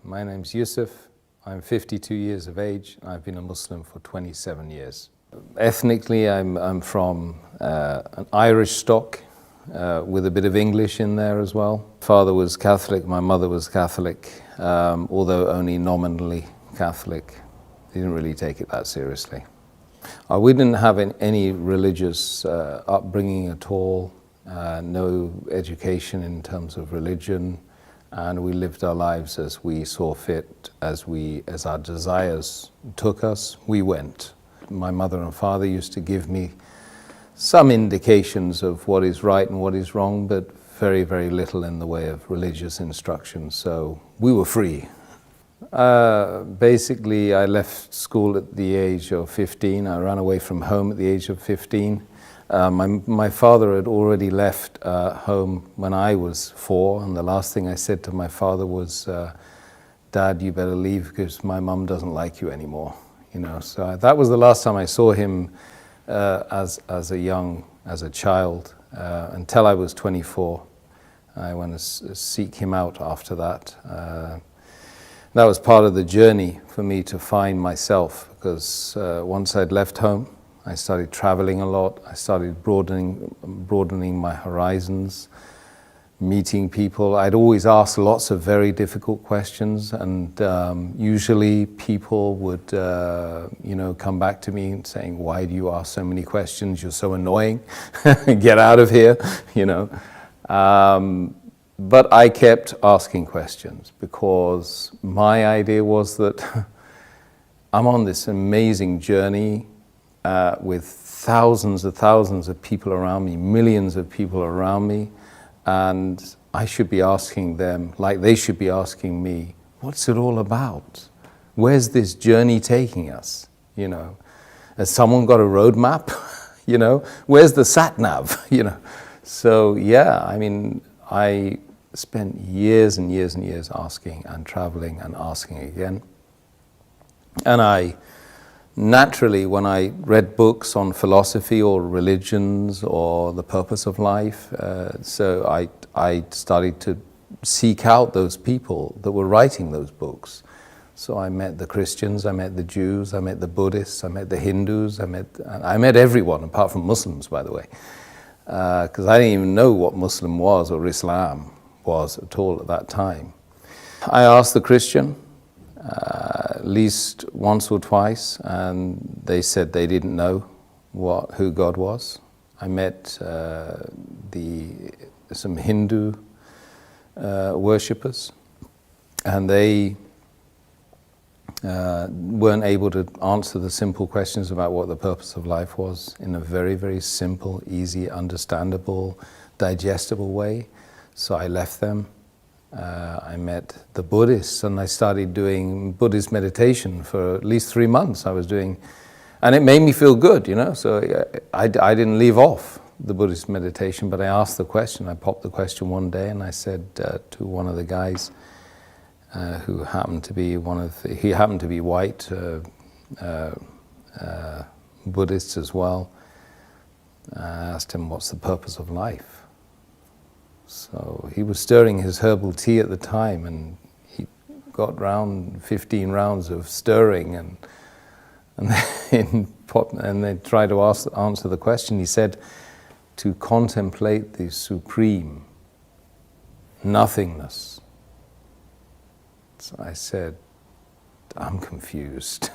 My name's Yusuf. I'm 52 years of age. I've been a Muslim for 27 years. Ethnically, I'm from an Irish stock with a bit of English in there as well. Father was Catholic, my mother was Catholic, although only nominally Catholic. They didn't really take it that seriously. We didn't have any religious upbringing at all, no education in terms of religion, and we lived our lives as we saw fit, as our desires took us, we went. My mother and father used to give me some indications of what is right and what is wrong, but very, very little in the way of religious instruction, so we were free. Basically, I left school at the age of 15. I ran away from home at the age of 15. My father had already left home when I was 4, and the last thing I said to my father was, "Dad, you better leave because my mum doesn't like you anymore." You know, so that was the last time I saw him as a child until I was 24. I went to seek him out after that. That was part of the journey for me to find myself, because once I'd left home, I started traveling a lot. I started broadening my horizons, meeting people. I'd always ask lots of very difficult questions, and usually people would, come back to me saying, "Why do you ask so many questions? You're so annoying. Get out of here," you know. But I kept asking questions because my idea was that I'm on this amazing journey with thousands of people around me, millions of people around me, and I should be asking them, like they should be asking me, what's it all about? Where's this journey taking us? You know, has someone got a roadmap? You know, where's the sat nav? You know, so yeah, I mean, I spent years and years and years asking and traveling and asking again. And I naturally, when I read books on philosophy or religions or the purpose of life, so I started to seek out those people that were writing those books. So I met the Christians, I met the Jews, I met the Buddhists, I met the Hindus, I met everyone apart from Muslims, by the way, because I didn't even know what Muslim was or Islam was at all at that time. I asked the Christian at least once or twice, and they said they didn't know who God was. I met some Hindu worshippers, and they weren't able to answer the simple questions about what the purpose of life was in a very, very simple, easy, understandable, digestible way. So I left them. I met the Buddhists, and I started doing Buddhist meditation for at least 3 months. I was doing, and it made me feel good, you know. So I didn't leave off the Buddhist meditation, but I asked the question. I popped the question one day, and I said to one of the guys who happened to be he happened to be white, Buddhist as well. I asked him, "What's the purpose of life?" So he was stirring his herbal tea at the time, and he got round 15 rounds of stirring, and they tried to answer the question. He said, "To contemplate the supreme nothingness." So I said, "I'm confused."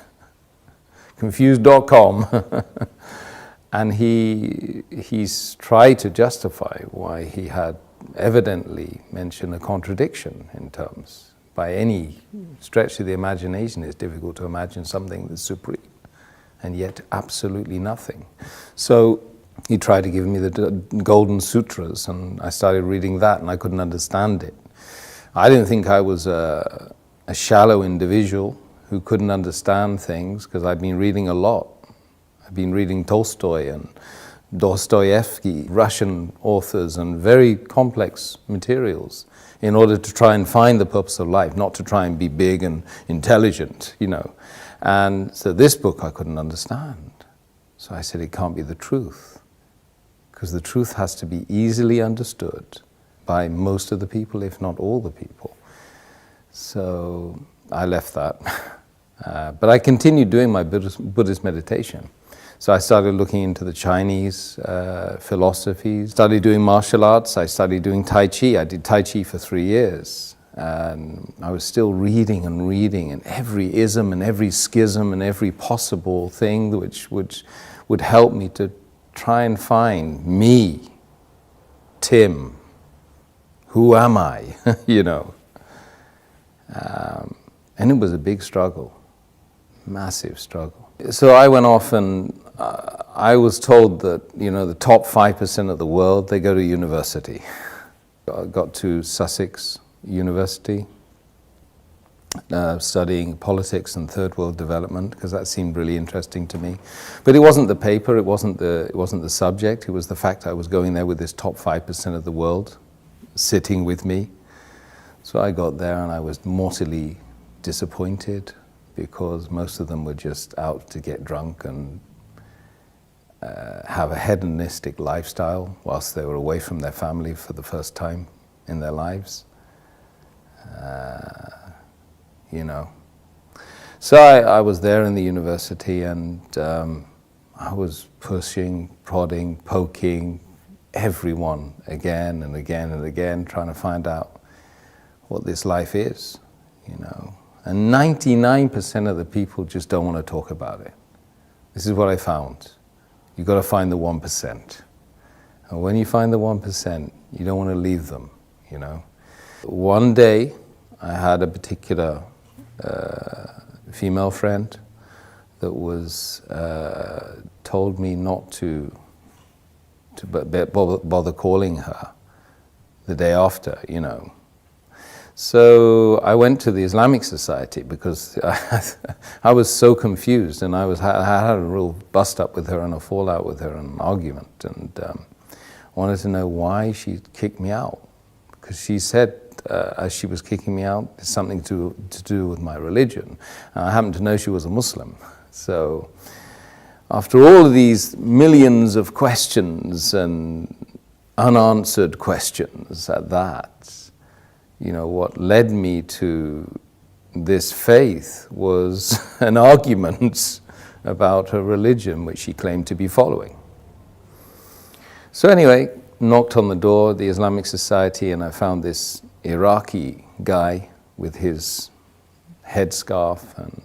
Confused.com. And he's tried to justify why he had evidently mentioned a contradiction in terms. By any stretch of the imagination, it's difficult to imagine something that's supreme and yet absolutely nothing. So he tried to give me the Golden Sutras, and I started reading that, and I couldn't understand it. I didn't think I was a shallow individual who couldn't understand things, because I'd been reading a lot. I've been reading Tolstoy and Dostoevsky, Russian authors, and very complex materials in order to try and find the purpose of life, not to try and be big and intelligent, you know. And so this book I couldn't understand. So I said, it can't be the truth, because the truth has to be easily understood by most of the people, if not all the people. So I left that. But I continued doing my Buddhist meditation. So I started looking into the Chinese philosophies, started doing martial arts, I started doing Tai Chi. I did Tai Chi for 3 years. And I was still reading and every ism and every schism and every possible thing which would help me to try and find me, Tim, who am I, you know. And it was a big struggle, massive struggle. So I went off and I was told that, you know, the top 5% of the world, they go to university. I got to Sussex University, studying politics and third world development, because that seemed really interesting to me. But it wasn't the paper, it wasn't the subject, it was the fact I was going there with this top 5% of the world sitting with me. So I got there and I was mortally disappointed, because most of them were just out to get drunk and have a hedonistic lifestyle whilst they were away from their family for the first time in their lives. You know. So I was there in the university, and I was pushing, prodding, poking everyone again and again and again, trying to find out what this life is, you know. And 99% of the people just don't want to talk about it. This is what I found. You've got to find the 1%. And when you find the 1%, you don't want to leave them, you know. One day, I had a particular female friend that was told me not to bother calling her the day after, you know. So I went to the Islamic Society because I was so confused, and I had a real bust up with her and a fallout with her and an argument, and wanted to know why she kicked me out. Because she said, as she was kicking me out, it's something to do with my religion. And I happened to know she was a Muslim. So after all of these millions of questions and unanswered questions at that, you know, what led me to this faith was an argument about her religion, which she claimed to be following. So anyway, knocked on the door of the Islamic Society, and I found this Iraqi guy with his headscarf and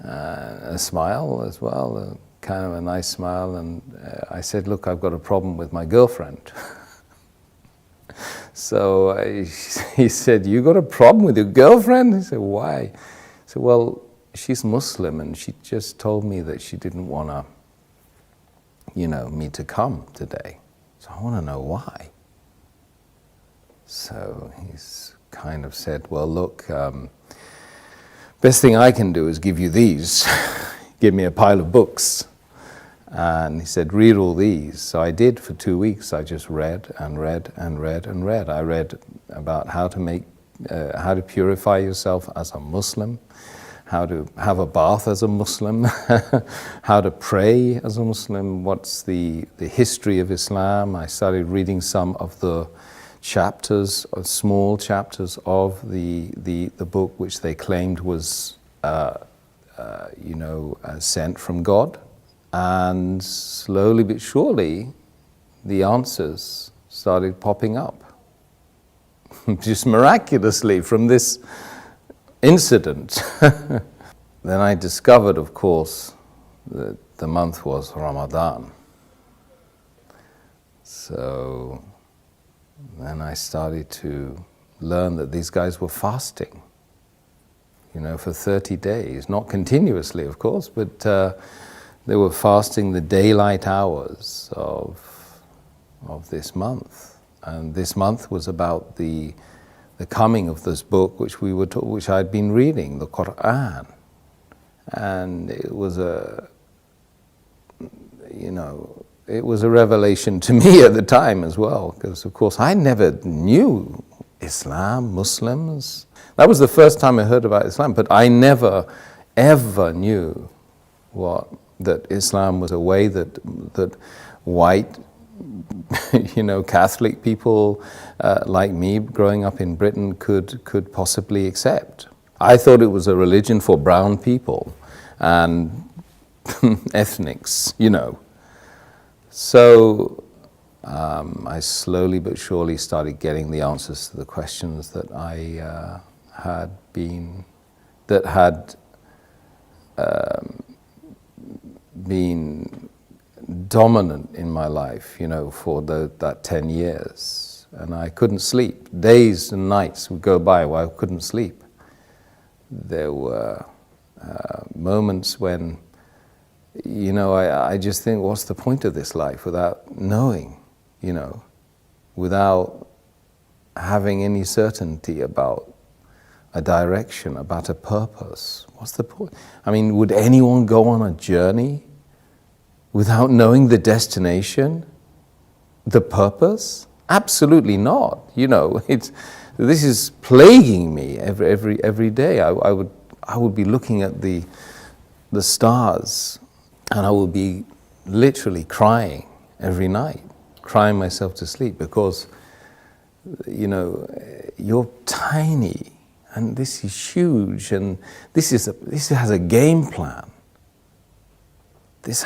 a smile as well, kind of a nice smile, and I said, look, I've got a problem with my girlfriend. So he said, you got a problem with your girlfriend? He said, why? I said, well, she's Muslim, and she just told me that she didn't want to, you know, me to come today. So I want to know why. So he's kind of said, well, look, best thing I can do is give you these. Give me a pile of books. And he said, read all these. So I did for 2 weeks. I just read and read and read and read. I read about how to purify yourself as a Muslim, how to have a bath as a Muslim, how to pray as a Muslim, what's the history of Islam. I started reading some of the chapters, small chapters of the book, which they claimed was, sent from God. And slowly but surely, the answers started popping up. Just miraculously from this incident. Then I discovered, of course, that the month was Ramadan. So then I started to learn that these guys were fasting, you know, for 30 days. Not continuously, of course, but they were fasting the daylight hours of this month. And this month was about the coming of this book, which I'd been reading, the Quran. And it was a revelation to me at the time as well, because of course I never knew Islam, Muslims. That was the first time I heard about Islam, but I never ever knew that Islam was a way that white Catholic people like me growing up in Britain could possibly accept. I thought it was a religion for brown people and ethnics, So I slowly but surely started getting the answers to the questions that I had been dominant in my life, for that 10 years. And I couldn't sleep. Days and nights would go by where I couldn't sleep. There were moments when, I just think, what's the point of this life without knowing, without having any certainty about a direction, about a purpose? What's the point? I mean, would anyone go on a journey without knowing the destination, the purpose? Absolutely not. This is plaguing me every day. I would be looking at the stars, and I would be literally crying every night, crying myself to sleep, because you're tiny, and this is huge, and this has a game plan. This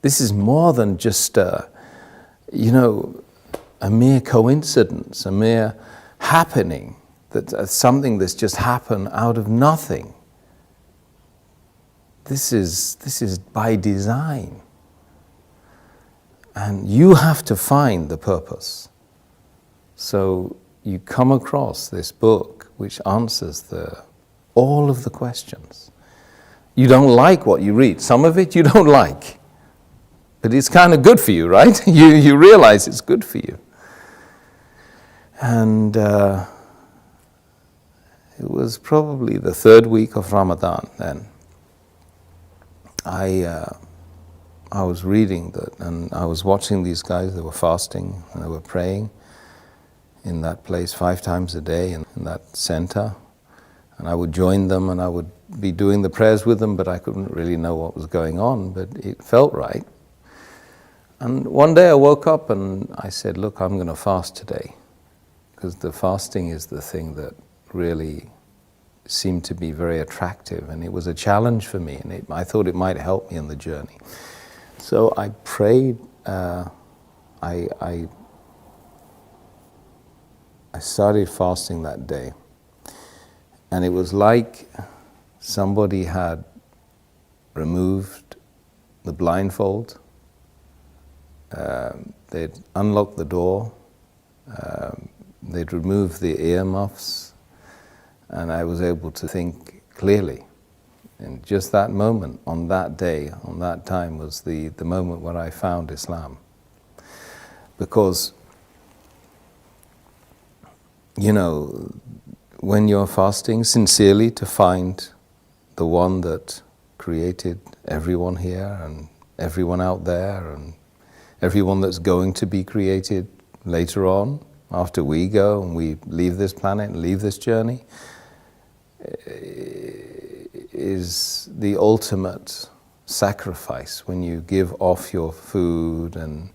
is more than just a mere coincidence, a mere happening, that's something that's just happened out of nothing. This is by design. And you have to find the purpose. So you come across this book which answers all of the questions. You don't like what you read. Some of it you don't like. But it's kind of good for you, right? You realize it's good for you. And it was probably the third week of Ramadan then. I was reading that, and I was watching these guys. They were fasting and they were praying in that place 5 times a day in that center. And I would join them and I would be doing the prayers with them, but I couldn't really know what was going on, but it felt right. And one day I woke up and I said, look, I'm going to fast today, because the fasting is the thing that really seemed to be very attractive, and it was a challenge for me, and I thought it might help me on the journey. So I prayed, I started fasting that day, and it was like somebody had removed the blindfold, they'd unlocked the door, they'd removed the earmuffs, and I was able to think clearly. And just that moment, on that day, on that time, was the moment where I found Islam. Because, when you're fasting sincerely to find the one that created everyone here and everyone out there and everyone that's going to be created later on, after we go and we leave this planet and leave this journey, is the ultimate sacrifice when you give off your food and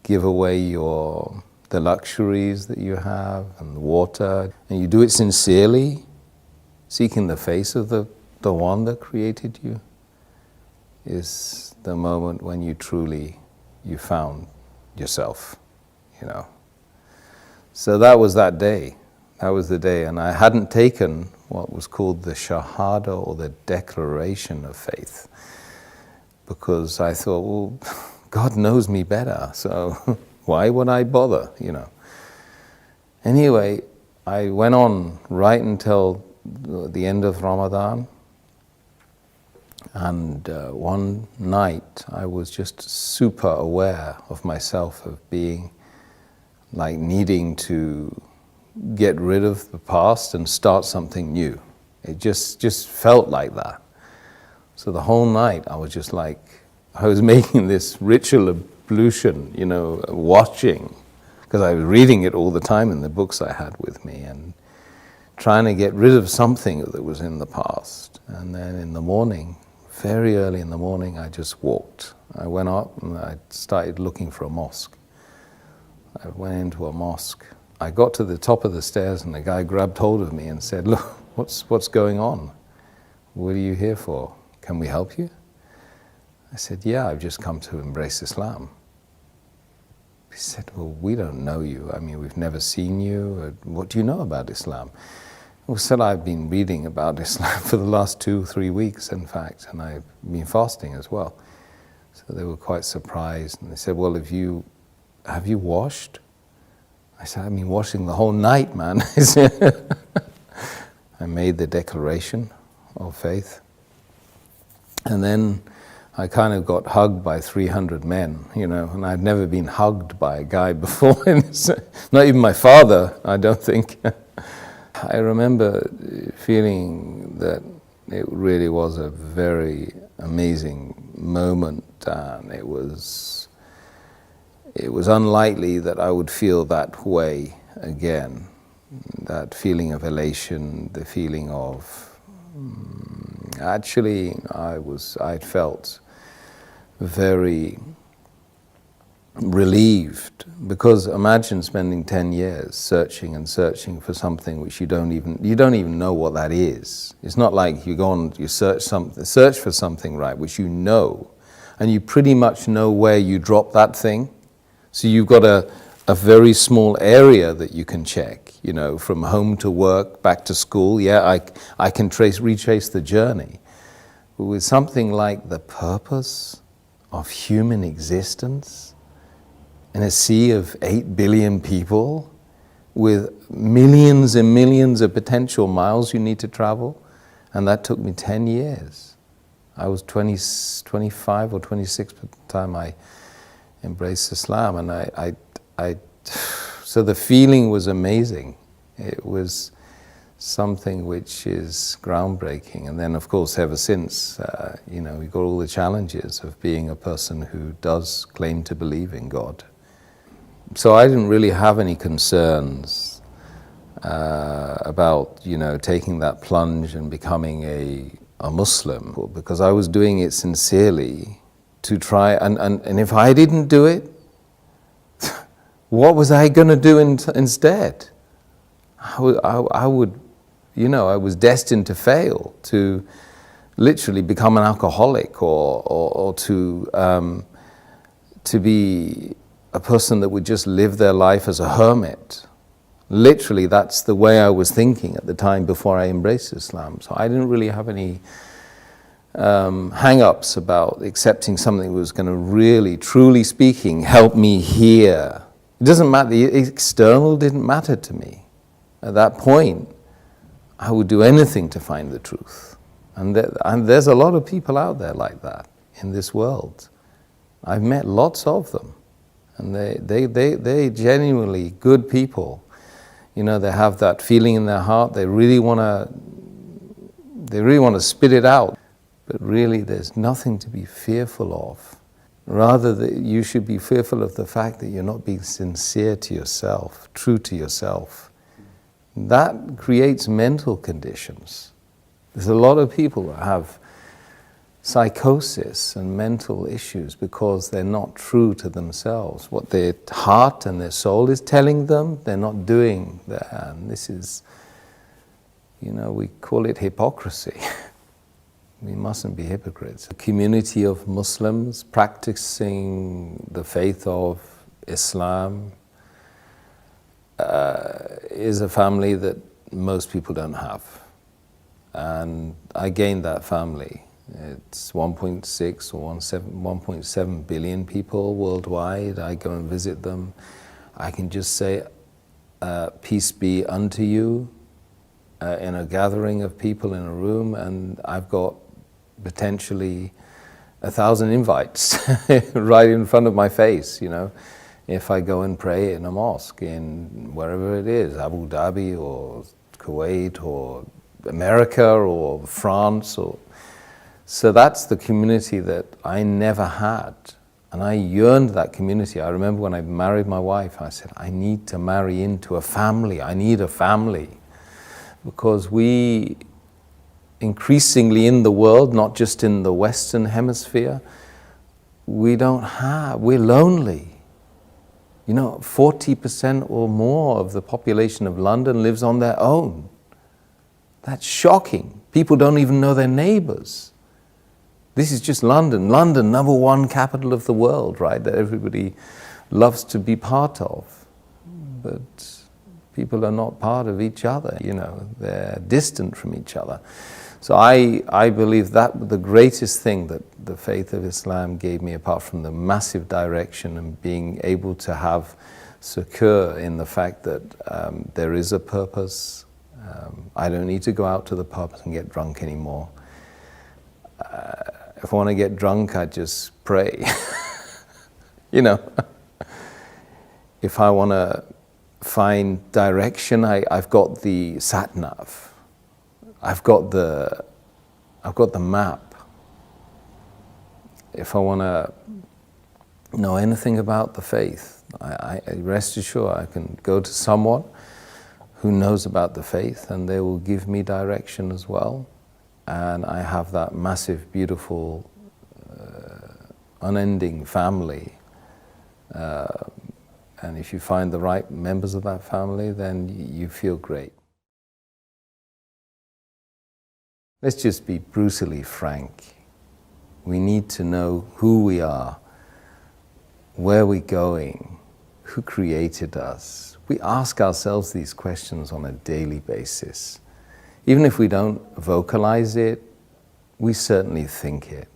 give away the luxuries that you have and the water, and you do it sincerely, seeking the face of the one that created you, is the moment when you found yourself, So that was that day. That was the day, and I hadn't taken what was called the Shahada, or the declaration of faith, because I thought, well, God knows me better, so why would I bother, Anyway, I went on right until the end of Ramadan, and one night I was just super aware of myself, of being like needing to get rid of the past and start something new. It just felt like that. So the whole night I was just like, I was making this ritual ablution, watching, because I was reading it all the time in the books I had with me, and trying to get rid of something that was in the past. And then in the morning, very early in the morning, I just walked. I went up and I started looking for a mosque. I went into a mosque. I got to the top of the stairs and the guy grabbed hold of me and said, "Look, what's going on? What are you here for? Can we help you?" I said, "Yeah, I've just come to embrace Islam." He said, "Well, we don't know you. I mean, we've never seen you. What do you know about Islam?" I said, "I've been reading about Islam for the last 2-3 weeks, in fact, and I've been fasting as well." So they were quite surprised, and they said, "Well, have you washed?" I said, "I've been washing the whole night, man." I made the declaration of faith. And then I kind of got hugged by 300 men, and I'd never been hugged by a guy before. Not even my father, I don't think. I remember feeling that it really was a very amazing moment, and it was unlikely that I would feel that way again. That feeling of elation, the feeling of actually I felt very relieved, because imagine spending 10 years searching and searching for something which you don't even know what that is. It's not like you go on, you search for something, right, which you know, and you pretty much know where you drop that thing. So you've got a very small area that you can check, from home to work, back to school. Yeah, I can retrace the journey. But with something like the purpose of human existence in a sea of 8 billion people with millions and millions of potential miles you need to travel, and that took me 10 years. I was 25 or 26 at the time I embraced Islam, and so the feeling was amazing. It was something which is groundbreaking. And then, of course, ever since, we've got all the challenges of being a person who does claim to believe in God. So I didn't really have any concerns about, taking that plunge and becoming a Muslim, because I was doing it sincerely to try, and if I didn't do it, what was I going to do instead? I was destined to fail, to literally become an alcoholic, or to be a person that would just live their life as a hermit. Literally, that's the way I was thinking at the time before I embraced Islam. So I didn't really have any hang-ups about accepting something that was going to really, truly speaking, help me here. It doesn't matter, the external didn't matter to me. At that point, I would do anything to find the truth. And there's a lot of people out there like that in this world. I've met lots of them. And they genuinely good people. They have that feeling in their heart, they really want to spit it out. But really, there's nothing to be fearful of. Rather, that you should be fearful of the fact that you're not being sincere to yourself, true to yourself. That creates mental conditions. There's a lot of people that have psychosis and mental issues because they're not true to themselves. What their heart and their soul is telling them, they're not doing that. And this is, we call it hypocrisy. We mustn't be hypocrites. A community of Muslims practicing the faith of Islam is a family that most people don't have. And I gained that family. It's 1.6 or 1.7 billion people worldwide. I go and visit them. I can just say, peace be unto you, in a gathering of people in a room, and I've got potentially 1,000 invites right in front of my face, if I go and pray in a mosque in wherever it is, Abu Dhabi or Kuwait or America or France. So that's the community that I never had. And I yearned that community. I remember when I married my wife, I said, I need to marry into a family. I need a family. Because we increasingly in the world, not just in the Western Hemisphere, we're lonely. 40% or more of the population of London lives on their own. That's shocking. People don't even know their neighbors. This is just London. London, #1 capital of the world, right? That everybody loves to be part of. But people are not part of each other, they're distant from each other. So I believe that the greatest thing that the faith of Islam gave me, apart from the massive direction and being able to have secure in the fact that there is a purpose. I don't need to go out to the pub and get drunk anymore. If I want to get drunk, I just pray. If I want to find direction, I've got the sat-nav. I've got the map. If I want to know anything about the faith, I rest assured I can go to someone who knows about the faith, and they will give me direction as well. And I have that massive, beautiful, unending family. And if you find the right members of that family, then you feel great. Let's just be brutally frank. We need to know who we are, where we're going, who created us. We ask ourselves these questions on a daily basis. Even if we don't vocalize it, we certainly think it.